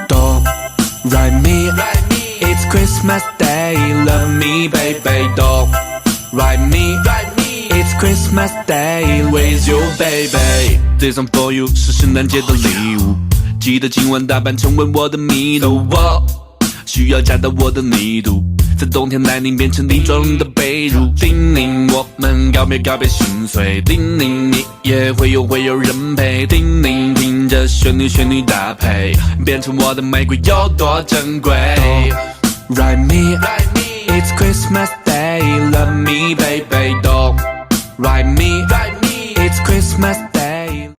Don't write me, it's Christmas Day, love me baby. Don't write me, it's Christmas Day, with you baby. This song for you 是圣诞节的礼物，记得今晚打扮成为我的迷途。我需要加大我的密度，在冬天来临变成粒状的被褥。叮咛我们告别心碎，叮咛你也会有人陪。叮咛听着旋律搭配，变成我的玫瑰有多珍贵。Don't write me, it's Christmas Day, love me baby. Don't write me, it's Christmas